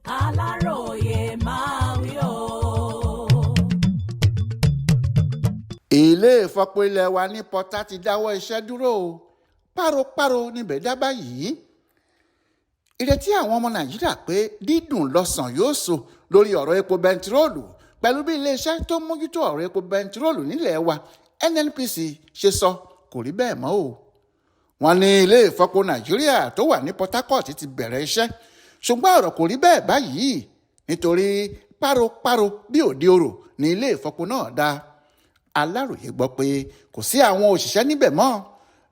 Aláròyé máa wí o. Ileefọpo ilẹ̀ wa ní Pọta ti dáwọ́ iṣẹ́ dúró o. Paroparo Nibẹ dá Bayii. Ìrètí àwọn ọmọ Nàìjíríà pé dídùn lọ́sàn yóò so lórí ọ̀rọ̀ epo bẹntiróòlù pẹ̀lú bí iléeṣẹ́ tó mójútó ọ̀rọ̀ epo bẹntiróòlù nílẹ̀ wa NNPC ṣe sọ kò rí bẹ́ẹ̀ mọ́ o. Wọ́n ní Ileefọpo Nàìjíríà tó wà ní Portharcourt ti bẹ̀rẹ̀ iṣẹ́ ṣùgbọ́n ọ̀rọ̀ kò rí bẹ́ẹ̀ báyìí nítorí Paroparo bí òde orò ní Ileefọpo náà dá. Aláròyé gbọ́ pé kò sí àwọn òṣìṣẹ́ níbẹ̀ mọ́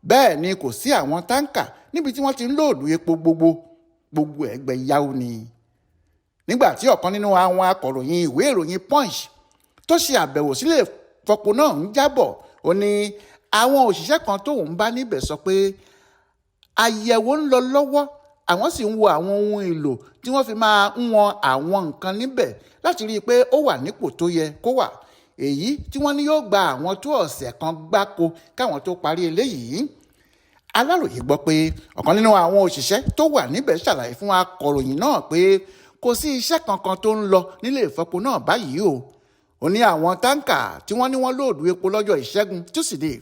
bẹ́ẹ̀ ni kò sí àwọn táǹkà níbi tí wọ́n ti ń lòòdù epo gbogbo ẹgbẹ́ yáwó ni. Nígbà tí ọ̀kan nínú àwọn akọ̀ròyìn ìwé ìròyìn Punch tó ṣe àbẹ̀wò sí Ileefọpo náà ń jábọ̀ ó ní àwọn òṣìṣẹ́ kan tóun bá níbẹ̀ sọ pé àyẹ̀wò ń lọ lọ́wọ́ àwọn sì ń wo àwọn ohun èlò tí wọ́n fi máa ń wọn àwọn nǹkan níbẹ̀ láti rí i pé ó wà nípò tó yẹ kó wà èyí tí wọ́n ní yóò gba àwọn tó ọ̀sẹ̀ kan gbáko káwọn tó parí eléyìí. Aláròyé gbọ́ pé ọ̀kan nínú àwọn òṣìṣẹ́ tó wà níbẹ̀ ṣàlàyé fún akọ̀ròyìn náà pé kò sí iṣẹ́ kankan tó ń lọ níléefọpo náà báyìí o. Ó ní àwọn táǹkà tí wọ́n ní wọ́n lòòdù epo lọ́jọ́ Ìṣẹ́gun Túsídéé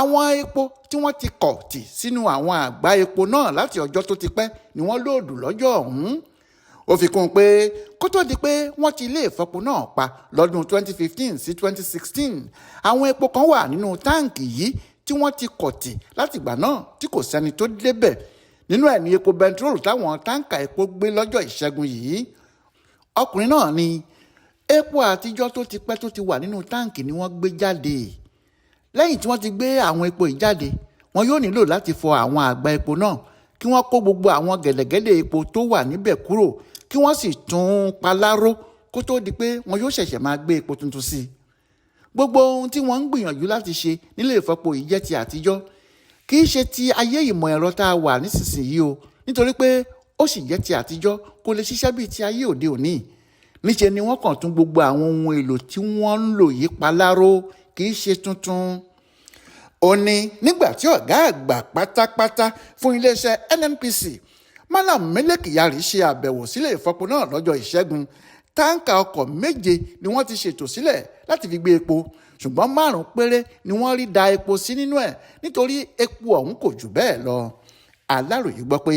àwọn epo tí wọ́n ti kọ̀ tì sínú àwọn àgbá epo náà láti ọjọ́ tó ti pẹ́ ni wọ́n lòòdù lọ́jọ́ ọ̀hún. Ó fi kún un pé kó tó di pé wọ́n ti Ileefọpo náà pa lọ́dún 2015 sí 2016 àwọn epo kan wà nínú táǹkì yìí tí wọ́n ti kọ̀ tì látìgbà náà tí kò sẹ́ni tó débẹ̀. Nínú ẹ̀ ní epo bẹntiróòlù táwọn táǹkà epo gbé lọ́jọ́ Ìṣẹ́gun yìí. Ọkùnrin náà ní epo àtijọ́ tó ti pẹ́ tó ti wà nínú táǹkì ni wọ́n gbé jáde. Lẹ́yìn tí wọ́n ti gbé àwọn epo yìí jáde wọn yóò nílò láti fọ àwọn àgbá epo náà kí wọ́n kó gbogbo àwọn gẹ̀dẹ̀gẹ̀dẹ̀ epo tó wà níbẹ̀ kúrò kí wọ́n sì tún paláró kó tó di pé wọn yóò ṣẹ̀ṣẹ̀ máa gbé epo tuntun sí i. Gbogbo ohun tí wọ́n ń gbìyànjú láti ṣe níléefọpo yìí jẹ́ ti àtijọ́ kì í ṣe ti ayé ìmọ̀ ẹ̀rọ tá a wà nísinsìnyí o nítorí pé ó sì jẹ́ ti àtijọ́ kò lè ṣiṣẹ́ bíi ti ayé òde òní. Níṣe ni wọ́n kàn tún gbogbo àwọn ohun èlò tí wọ́n ń lò yí paláró kì í ṣe tuntun. Ó ní nígbà tí ọ̀gá àgbà pátápátá fún iléeṣẹ́ NNPC Malam Mele Kyari ṣe àbẹ̀wò sí Ileefọpo náà lọ́jọ́ Ìṣẹ́gun táǹkà ọkọ̀ 7 ni wọ́n ti ṣètò sílẹ̀ láti fi gbé epo ṣùgbọ́n 5 péré ni wọ́n rí da epo sí nínú ẹ̀ nítorí epo ọ̀hún kò jù bẹ́ẹ̀ lọ. Aláròyé gbọ́ pé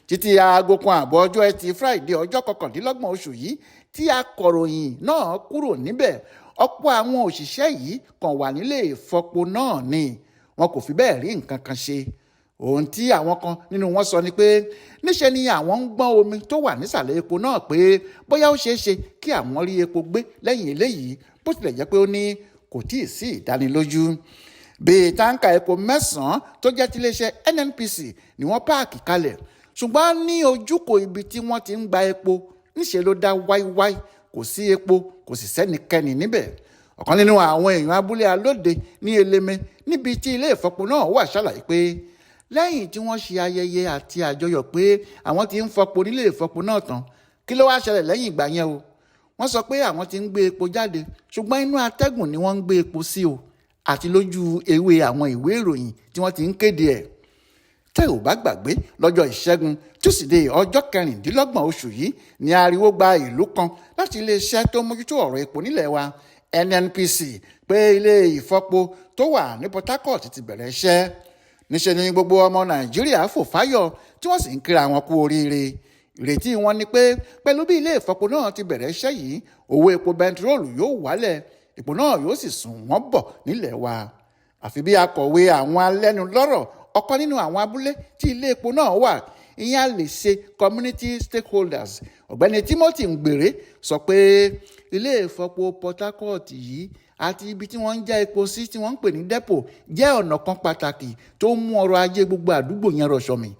títí aago kan àbọ̀ ọjọ́ Ẹtì Friday ọjọ́ 29 oṣù yìí tí akọ̀ròyìn náà kúrò níbẹ̀ ọ̀pọ̀ àwọn òṣìṣẹ́ yìí kàn wà níléefọpo náà ni wọn kò fi bẹ́ẹ̀ rí nǹkan kan ṣe. Ohun tí àwọn kan nínú wọn sọ ni pé níṣe ni àwọn ń gbọ́n omi tó wà nísàlẹ̀ epo náà pé bóyá ó ṣeé ṣe kí àwọn rí epo gbé lẹ́yìn eléyìí bó tilẹ̀ jẹ́ pé ó ní kò tíì sí ìdánilójú. Bíi táǹkà epo 9 tó jẹ́ ti iléeṣẹ́ NNPC ni wọ́n páàkì kalẹ̀ ṣùgbọ́n ní ojúkò ibi tí wọ́n ti ń gba epo níṣe ló dá wáíwáí kò sí epo kò sì sẹ́nikẹ́ni níbẹ̀. Ọ̀kan nínú àwọn èèyàn abúlé alóde ní Eleme níbi tí Ileefọpo náà wà ṣàlàyé pé lẹ́yìn tí wọ́n ṣe ayẹyẹ àti àjọyọ̀ pé àwọn ti ń fọpo níléefọpo náà tán kí ló wá ṣẹlẹ̀ lẹ́yìn ìgbà yẹn o. Wọ́n sọ pé àwọn ti ń gbé epo jáde ṣùgbọ́n inú atẹ́gùn ni wọ́n ń gbé epo sí o àti lójú ewé àwọn ìwé ìròyìn tí wọ́n ti ń kéde ẹ̀. Tẹ́ ò bá gbàgbé lọ́jọ́ Ìṣẹ́gun Túsídéé ọjọ́ 26 oṣù yìí ni ariwo gba ìlú kan láti iléeṣẹ́ tó mójútó ọ̀rọ̀ epo nílẹ̀ wa NNPC pé Ileefọpo tó wà ní Portharcourt ti bẹ̀rẹ̀ iṣẹ́. Níṣe ni gbogbo ọmọ Nàìjíríà fò fáyọ̀ tí wọ́n sì ń kíra wọn kú oríire. Ìrètí wọn ni pé pẹ̀lú bí Ileefọpo náà ti bẹ̀rẹ̀ iṣẹ́ yìí owó epo bẹntiróòlù yóò wálẹ̀ epo náà yóò sì sùn wọ́n bọ̀ nílẹ̀ wa. Àfi bí akọ̀wé àwọn alẹ́nulọ́rọ̀ ọ̀kan nínú àwọn abúlé tí ilé epo náà wà ìyẹn a lè ṣe community stakeholders ọ̀gbẹ́ni Timothy Ngbèrè sọ pé Ileefọpo Portharcourt yìí àti ibi tí wọ́n ń já epo sí tí wọ́n ń pè ní depot jẹ́ ọ̀nà kan pàtàkì tó ń mú ọrọ̀ ajé gbogbo àdúgbò yẹn rọ̀ṣọ̀mì.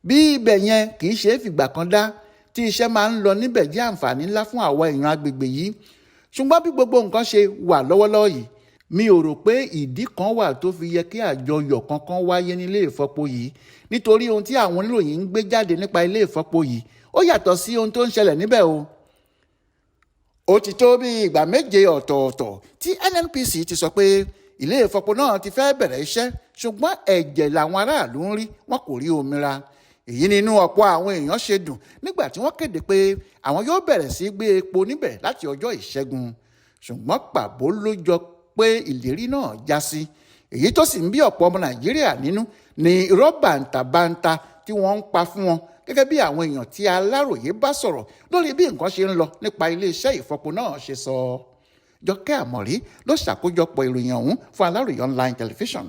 Bí ibẹ̀ yẹn kì í ṣe é fìgbà kan dá tí iṣẹ́ máa ń lọ níbẹ̀ jẹ́ àǹfààní ńlá fún àwọn èèyàn agbègbè yìí ṣùgbọ́n bí gbogbo nǹkan ṣe wà lọ́wọ́lọ́wọ́ yìí mi ò rò pé ìdí kan wà tó fi yẹ kí àjọyọ̀ kankan wáyé ní Ileefọpo yìí nítorí ohun tí àwọn oníròyìn ń gbé jáde nípa Ileefọpo yìí ó yàtọ̀ sí ohun tó ń ṣẹlẹ̀ níbẹ̀ o. Ó ti tó bí ìgbà 7 ọ̀tọ̀ọ̀tọ̀ tí NNPC ti sọ pé Ileefọpo náà ti fẹ́ bẹ̀rẹ̀ iṣẹ́ ṣùgbọ́n ẹ̀jẹ̀ làwọn aráàlú ń rí wọn kò rí òmìnira. èyí ni inú ọ̀pọ̀ àwọn èèyàn ṣe dùn nígbà tí wọ́n kéde pé àwọn yóò bẹ̀rẹ̀ sí gbé epo níbẹ̀ láti ọjọ́ ìṣẹ́gun, ṣùgbọ́n pàbó ló jọ pé ìlérí náà já sí. èyí tó sì ń bí ọ̀pọ̀ ọmọ Nàìjíríà nínú ni irọ́ bàǹtàbàǹtà tí wọ́n ń pa fún wọn, gẹ́gẹ́ bí àwọn èèyàn tí Aláròyé bá sọ̀rọ̀ lórí bí nǹkan ṣe ń lọ nípa iléeṣẹ́ ìfọpo náà ṣe sọ. Jọkẹ́ Àmọ̀rí ló ṣàkójọpọ̀ ìròyìn ọ̀hún fún Aláròyé online television.